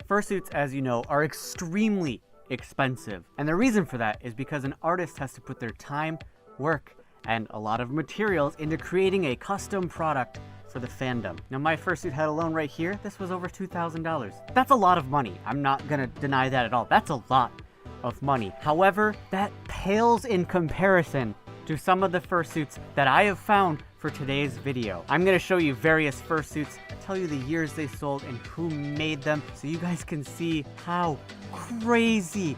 Fursuits, as you know, are extremely expensive. And the reason for that is because an artist has to put their time, work, and a lot of materials into creating a custom product for the fandom. Now, my fursuit head alone right here, this was over $2,000. That's a lot of money. I'm not gonna deny that at all. That's a lot of money. However, that pales in comparison to some of the fursuits that I have found for today's video. I'm gonna show you various fursuits, tell you the years they sold and who made them, so you guys can see how crazy,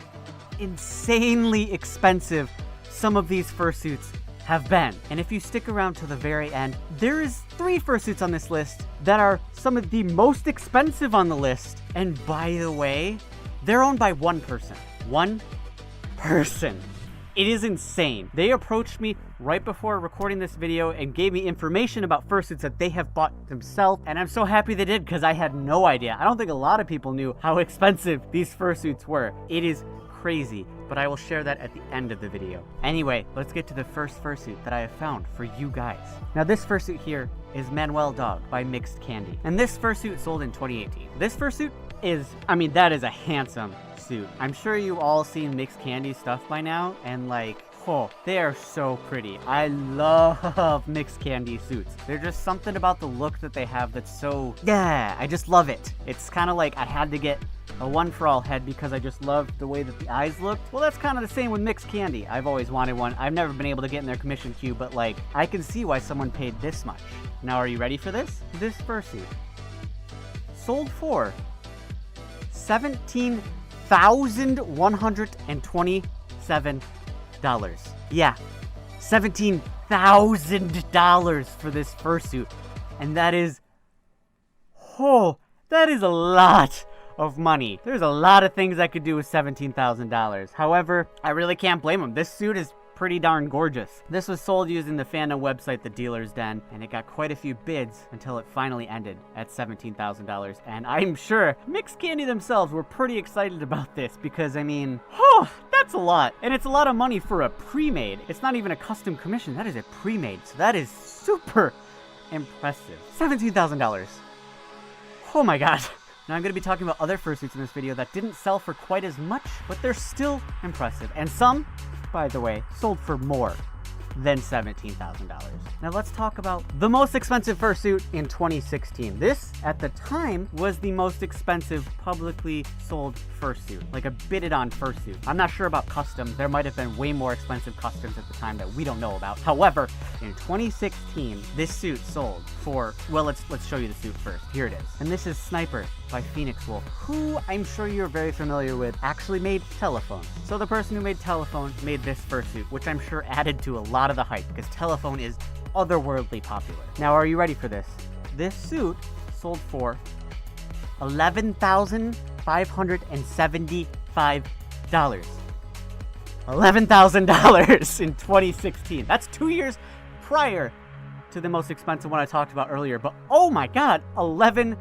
insanely expensive some of these fursuits have been. And if you stick around to the very end, there is 3 fursuits on this list that are some of the most expensive on the list. And by the way, they're owned by one person. One person. It is insane. They approached me right before recording this video and gave me information about fursuits that they have bought themselves, and I'm so happy they did because I had no idea. I don't think a lot of people knew how expensive these fursuits were. It is crazy, but I will share that at the end of the video. Anyway, let's get to the first fursuit that I have found for you guys. Now, this fursuit here is Manuel Dog by Mixed Candy, and this fursuit sold in 2018. This fursuit is, I mean, that is a handsome suit. I'm sure you all seen Mixed Candy stuff by now, and like, oh, they are so pretty. I love Mixed Candy suits. There's just something about the look that they have that's so, yeah, I just love it. It's kind of like I had to get a One For All head because I just loved the way that the eyes looked. Well, that's kind of the same with Mixed Candy. I've always wanted one. I've never been able to get in their commission queue, but like, I can see why someone paid this much. Now, are you ready for this? This fursuit sold for $17,127. Yeah, $17,000 for this fursuit. And that is, oh, that is a lot of money. There's a lot of things I could do with $17,000. However, I really can't blame them. This suit is pretty darn gorgeous. This was sold using the fandom website, The Dealer's Den, and it got quite a few bids until it finally ended at $17,000. And I'm sure Mixed Candy themselves were pretty excited about this because, I mean, oh, that's a lot. And it's a lot of money for a pre-made. It's not even a custom commission. That is a pre-made. So that is super impressive. $17,000. Oh my God. Now I'm going to be talking about other fursuits in this video that didn't sell for quite as much, but they're still impressive. And some, by the way, sold for more than $17,000. Now let's talk about the most expensive fursuit in 2016. This, at the time, was the most expensive publicly sold fursuit, like a bidded on fursuit. I'm not sure about customs. There might have been way more expensive customs at the time that we don't know about. However, in 2016, this suit sold for, well, let's show you the suit first. Here it is. And this is Sniper by Phoenix Wolf, who I'm sure you're very familiar with, actually made Telephone. So the person who made Telephone made this fursuit, which I'm sure added to a lot of the hype because Telephone is otherworldly popular. Now, are you ready for this? This suit sold for $11,575. $11,000 in 2016. That's 2 years prior to the most expensive one I talked about earlier. But oh my God, 11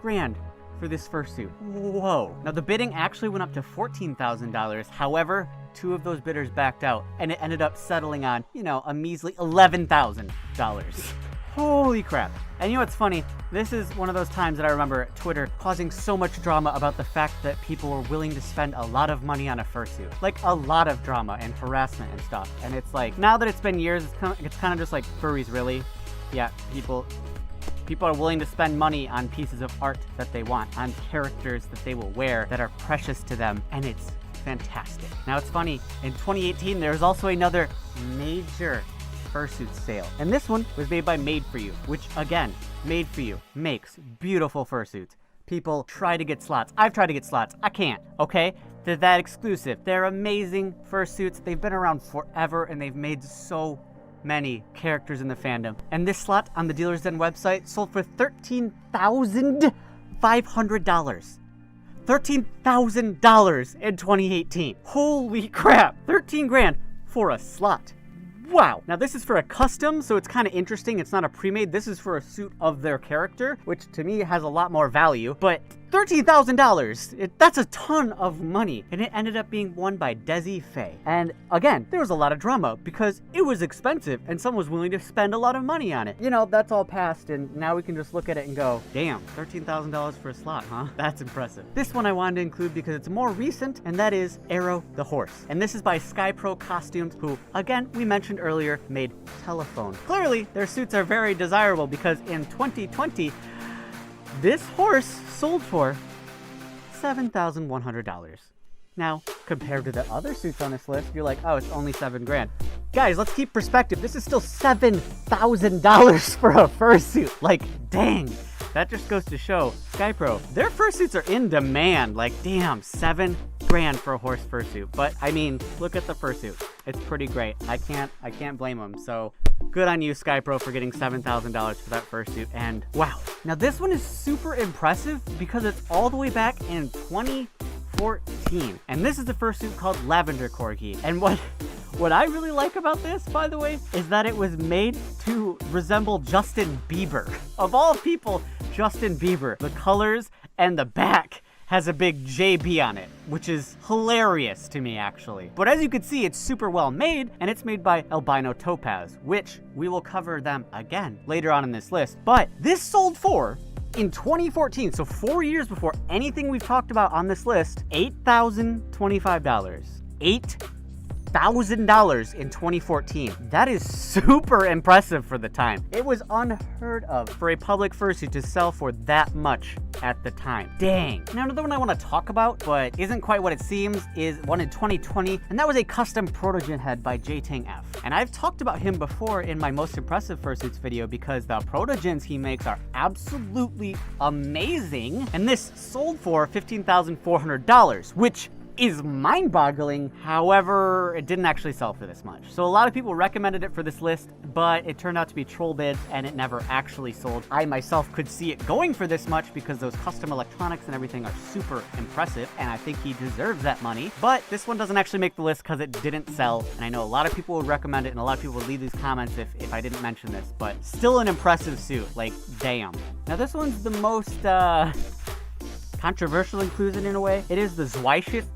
grand for this fursuit. Whoa. Now the bidding actually went up to $14,000. However, 2 of those bidders backed out and it ended up settling on, you know, a measly $11,000. Holy crap. And you know what's funny? This is one of those times that I remember Twitter causing so much drama about the fact that people were willing to spend a lot of money on a fursuit. Like, a lot of drama and harassment and stuff. And it's like, now that it's been years, it's kind of just like, furries, really? Yeah, people are willing to spend money on pieces of art that they want, on characters that they will wear that are precious to them, and it's fantastic. Now, it's funny, in 2018, there was also another major fursuit sale, and this one was made by Made For You, which, again, Made For You makes beautiful fursuits. People try to get slots. I've tried to get slots. I can't, okay? They're that exclusive. They're amazing fursuits. They've been around forever, and they've made so many characters in the fandom. And this slot on the Dealer's Den website sold for $13,500. $13,000 in 2018. Holy crap. 13 grand for a slot. Wow. Now this is for a custom, so it's kind of interesting. It's not a pre-made. This is for a suit of their character, which to me has a lot more value. But $13,000. That's a ton of money. And it ended up being won by Desi Faye. And again, there was a lot of drama because it was expensive and someone was willing to spend a lot of money on it. You know, that's all past, and now we can just look at it and go, damn, $13,000 for a slot, huh? That's impressive. This one I wanted to include because it's more recent, and that is Arrow the Horse. And this is by SkyPro Costumes, who, again, we mentioned earlier, made Telephone. Clearly, their suits are very desirable because in 2020, this horse sold for $7,100. Now, compared to the other suits on this list, you're like, oh, it's only $7,000. Guys, let's keep perspective. This is still $7,000 for a fursuit. Like, dang. That just goes to show SkyPro, their fursuits are in demand. Like, damn, $7,000 for a horse fursuit. But I mean, look at the fursuit. It's pretty great. I can't blame them. So good on you, SkyPro, for getting $7,000 for that fursuit. And wow. Now this one is super impressive because it's all the way back in 2014. And this is the fursuit called Lavender Corgi. And what I really like about this, by the way, is that it was made to resemble Justin Bieber. Of all people, Justin Bieber. The colors and the back has a big JB on it, which is hilarious to me, actually. But as you can see, it's super well made, and it's made by Albino Topaz, which we will cover them again later on in this list. But this sold for, in 2014, so 4 years before anything we've talked about on this list, $8,025. $8,000 in 2014. That is super impressive for the time. It was unheard of for a public fursuit to sell for that much at the time. Dang. Now another one I want to talk about, but isn't quite what it seems, is one in 2020, and that was a custom Protogen head by J-Tang F. And I've talked about him before in my most impressive fursuits video because the Protogens he makes are absolutely amazing. And this sold for $15,400, which is mind-boggling. However, it didn't actually sell for this much. So a lot of people recommended it for this list, but it turned out to be troll bids and it never actually sold. I myself could see it going for this much because those custom electronics and everything are super impressive, and I think he deserves that money. But this one doesn't actually make the list because it didn't sell, and I know a lot of people would recommend it and a lot of people would leave these comments if I didn't mention this, but still an impressive suit. Like, damn. Now this one's the most controversial inclusion in a way. It is the Zweissisch.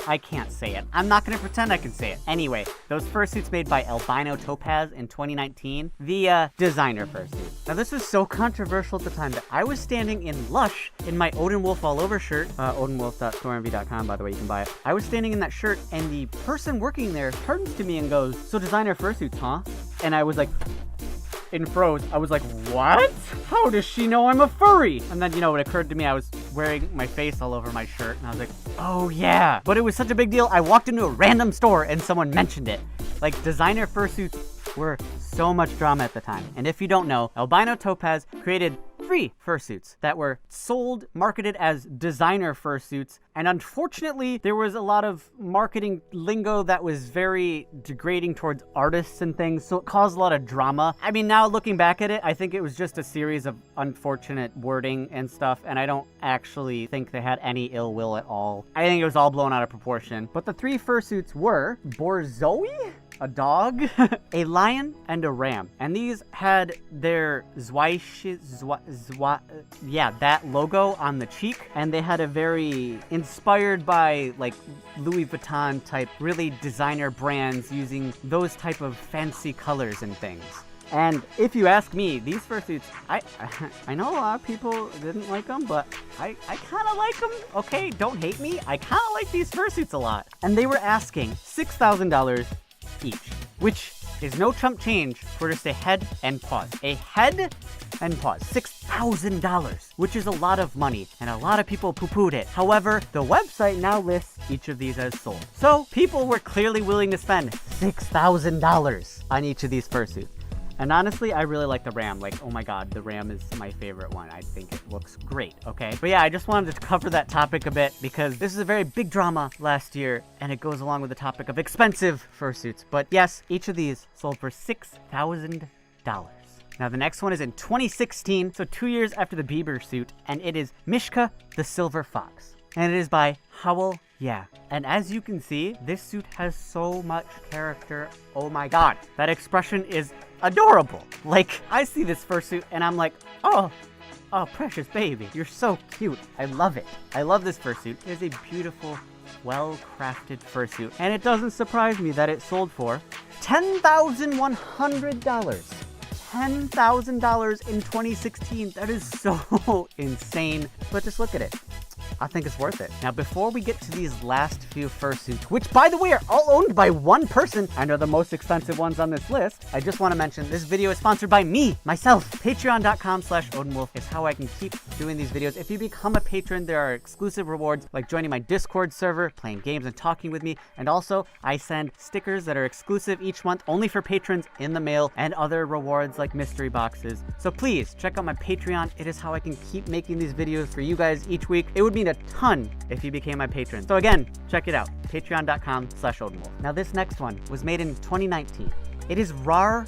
I can't say it. I'm not gonna pretend I can say it. Anyway, those fursuits made by Albino Topaz in 2019, the designer fursuit. Now this was so controversial at the time that I was standing in Lush in my Odin Wolf all over shirt, odinwolf.stormv.com, by the way, you can buy it. I was standing in that shirt and the person working there turns to me and goes, "So designer fursuits, huh?" And I was like, and froze. I was like, what? How does she know I'm a furry? And then, you know, it occurred to me I was wearing my face all over my shirt, and I was like, oh yeah. But it was such a big deal, I walked into a random store and someone mentioned it. Like, designer fursuits were so much drama at the time. And if you don't know, Albino Topaz created 3 fursuits that were sold, marketed as designer fursuits, and unfortunately there was a lot of marketing lingo that was very degrading towards artists and things, so it caused a lot of drama. I mean, now looking back at it, I think it was just a series of unfortunate wording and stuff, and I don't actually think they had any ill will at all. I think it was all blown out of proportion. But the 3 fursuits were Borzoi, a dog, a lion, and a ram. And these had their that logo on the cheek. And they had a very inspired by like Louis Vuitton type, really designer brands using those type of fancy colors and things. And if you ask me, these fursuits, I know a lot of people didn't like them, but I kind of like them. Okay, don't hate me. I kind of like these fursuits a lot. And they were asking $6,000 each, which is no chump change for just a head and paws. A head and paws, $6,000, which is a lot of money, and a lot of people poo-pooed it. However, the website now lists each of these as sold. So people were clearly willing to spend $6,000 on each of these fursuits. And honestly, I really like the ram. Like, oh my god, the ram is my favorite one. I think it looks great, okay? But yeah, I just wanted to cover that topic a bit because this is a very big drama last year, and it goes along with the topic of expensive fursuits. But yes, each of these sold for $6,000. Now the next one is in 2016, so 2 years after the Bieber suit, and it is Mishka the Silver Fox. And it is by Howl. Yeah, and as you can see, this suit has so much character. Oh my god, that expression is adorable. Like, I see this fursuit and I'm like, oh, Oh, precious baby. You're so cute. I love it. I love this fursuit. It is a beautiful, well-crafted fursuit. And it doesn't surprise me that it sold for $10,100. $10,000 in 2016. That is so insane. But just look at it. I think it's worth it. Now, before we get to these last few fursuits, which, by the way, are all owned by one person and are the most expensive ones on this list, I just want to mention this video is sponsored by me, myself. Patreon.com/OdinWolf is how I can keep doing these videos. If you become a patron, there are exclusive rewards like joining my Discord server, playing games and talking with me, and also I send stickers that are exclusive each month only for patrons in the mail, and other rewards like mystery boxes. So please check out my Patreon. It is how I can keep making these videos for you guys each week. It would mean a ton if you became my patron. So again, check it out, patreon.com/OdinWolf. Now this next one was made in 2019. It is Rar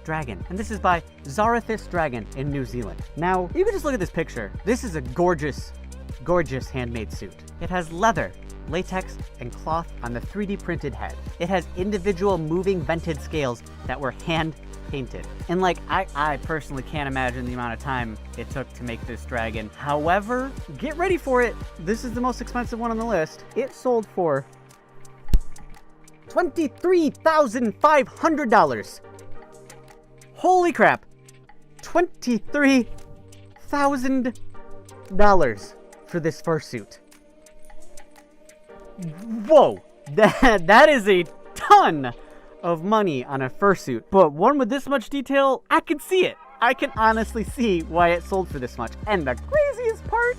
Dragon, and this is by Zarathis Dragon in New Zealand. Now, you can just look at this picture. This is a gorgeous, gorgeous handmade suit. It has leather, latex, and cloth on the 3D printed head. It has individual moving vented scales that were hand painted. And like, I personally can't imagine the amount of time it took to make this dragon. However, get ready for it. This is the most expensive one on the list. It sold for $23,500. Holy crap. $23,000 for this fursuit. Whoa, that is a ton of money on a fursuit, but one with this much detail, I can see it. I can honestly see why it sold for this much. And the craziest part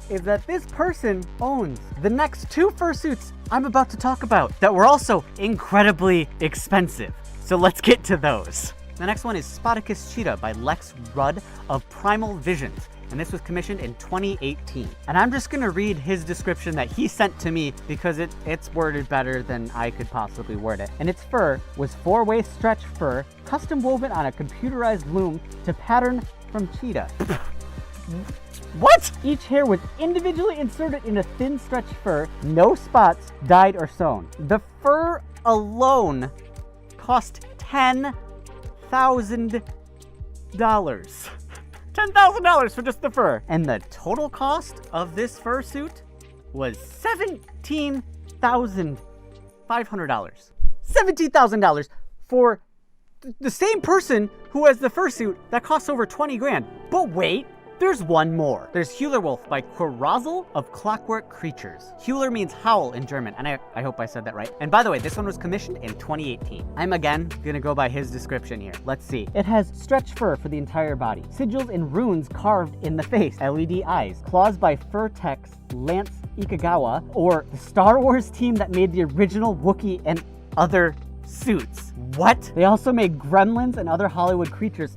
is that this person owns the next two fursuits I'm about to talk about that were also incredibly expensive. So let's get to those. The next one is Spartacus Cheetah by Lex Rudd of Primal Visions, and this was commissioned in 2018. And I'm just gonna read his description that he sent to me because it's worded better than I could possibly word it. And its fur was 4-way stretch fur, custom woven on a computerized loom to pattern from cheetah. What? Each hair was individually inserted in a thin stretch fur, no spots, dyed or sewn. The fur alone cost $10,000. $10,000 for just the fur. And the total cost of this fursuit was $17,500. $17,000 for the same person who has the fursuit that costs over 20 grand. But wait, there's one more. There's Hühlerwolf by Corazel of Clockwork Creatures. Hühler means howl in German, and I hope I said that right. And by the way, this one was commissioned in 2018. I'm again gonna go by his description here. Let's see. It has stretch fur for the entire body, sigils and runes carved in the face, LED eyes, claws by Furtex Lance Ikagawa, or the Star Wars team that made the original Wookiee and other suits. What? They also made gremlins and other Hollywood creatures.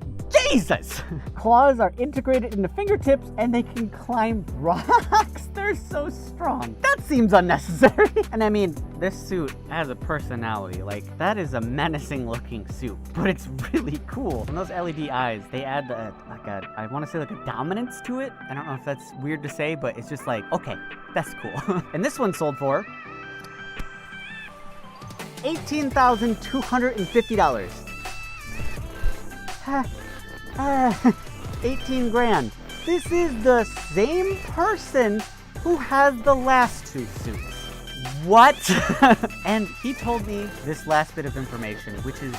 Jesus! Claws are integrated into fingertips and they can climb rocks. They're so strong. That seems unnecessary. And I mean, this suit has a personality. Like, that is a menacing looking suit, but it's really cool. And those LED eyes, they add I want to say like a dominance to it. I don't know if that's weird to say, but it's just like, okay, that's cool. And this one sold for $18,250. 18 grand. This is the same person who has the last two suits. What? And he told me this last bit of information, which is,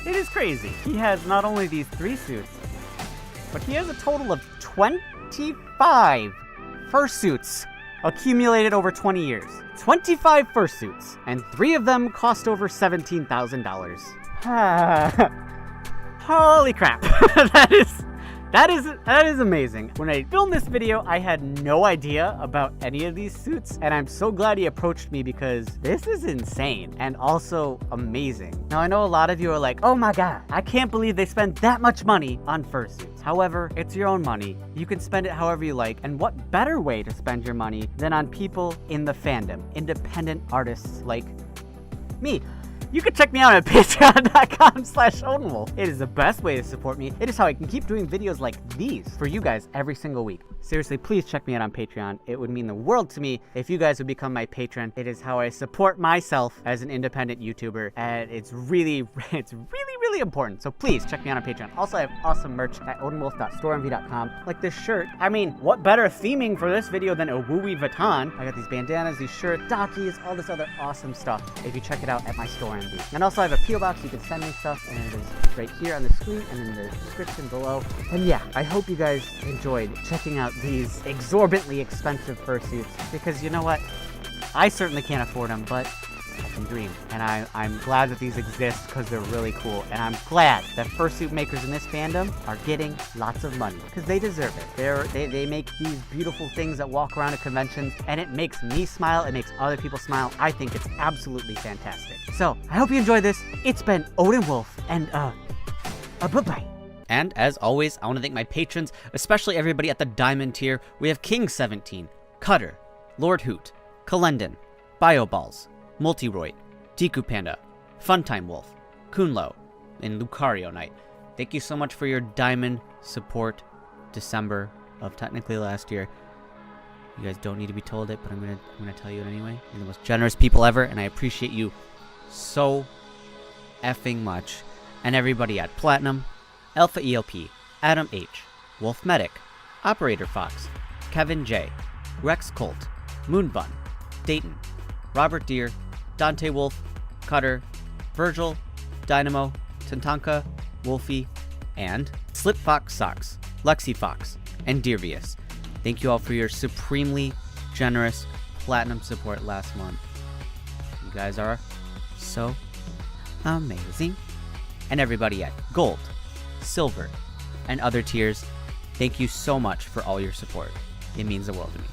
it is crazy. He has not only these 3 suits, but he has a total of 25 fursuits accumulated over 20 years. 25 fursuits, and 3 of them cost over $17,000. Holy crap. That is amazing. When I filmed this video, I had no idea about any of these suits, and I'm so glad he approached me because this is insane and also amazing. Now, I know a lot of you are like, oh my god, I can't believe they spent that much money on fursuits. However, it's your own money. You can spend it however you like, and what better way to spend your money than on people in the fandom, independent artists like me. You can check me out at patreon.com/OdinWolf. It is the best way to support me. It is how I can keep doing videos like these for you guys every single week. Seriously, please check me out on Patreon. It would mean the world to me if you guys would become my patron. It is how I support myself as an independent YouTuber, and it's really really important. So please check me out on Patreon. Also, I have awesome merch at odinwolf.storeenvy.com. Like this shirt. I mean, what better theming for this video than a Louis Vuitton? I got these bandanas, these shirts, dockies, all this other awesome stuff if you check it out at my store envy. And also I have a P.O. box, you can send me stuff, and it is right here on the screen and in the description below. And yeah, I hope you guys enjoyed checking out these exorbitantly expensive fursuits, because you know what? I certainly can't afford them, but I can dream. And I'm glad that these exist because they're really cool. And I'm glad that fursuit makers in this fandom are getting lots of money because they deserve it. They make these beautiful things that walk around at conventions, and it makes me smile. It makes other people smile. I think it's absolutely fantastic. So I hope you enjoyed this. It's been Odin Wolf, and bye-bye. And as always, I want to thank my patrons, especially everybody at the Diamond tier. We have King 17, Cutter, Lord Hoot, Kalendon, Bioballs, Multiroid, Deku Panda, Funtime Wolf, Kunlo, and Lucario Knight. Thank you so much for your Diamond support December of technically last year. You guys don't need to be told it, but I'm gonna tell you it anyway. You're the most generous people ever, and I appreciate you so effing much. And everybody at Platinum, Alpha ELP, Adam H, Wolf Medic, Operator Fox, Kevin J, Rex Colt, Moonbun, Dayton, Robert Deere, Dante Wolf, Cutter, Virgil, Dynamo, Tantanka, Wolfie, and Slip Fox Socks, Lexi Fox, and Deervius. Thank you all for your supremely generous Platinum support last month. You guys are so amazing. And everybody at Gold, Silver, and other tiers, thank you so much for all your support. It means the world to me.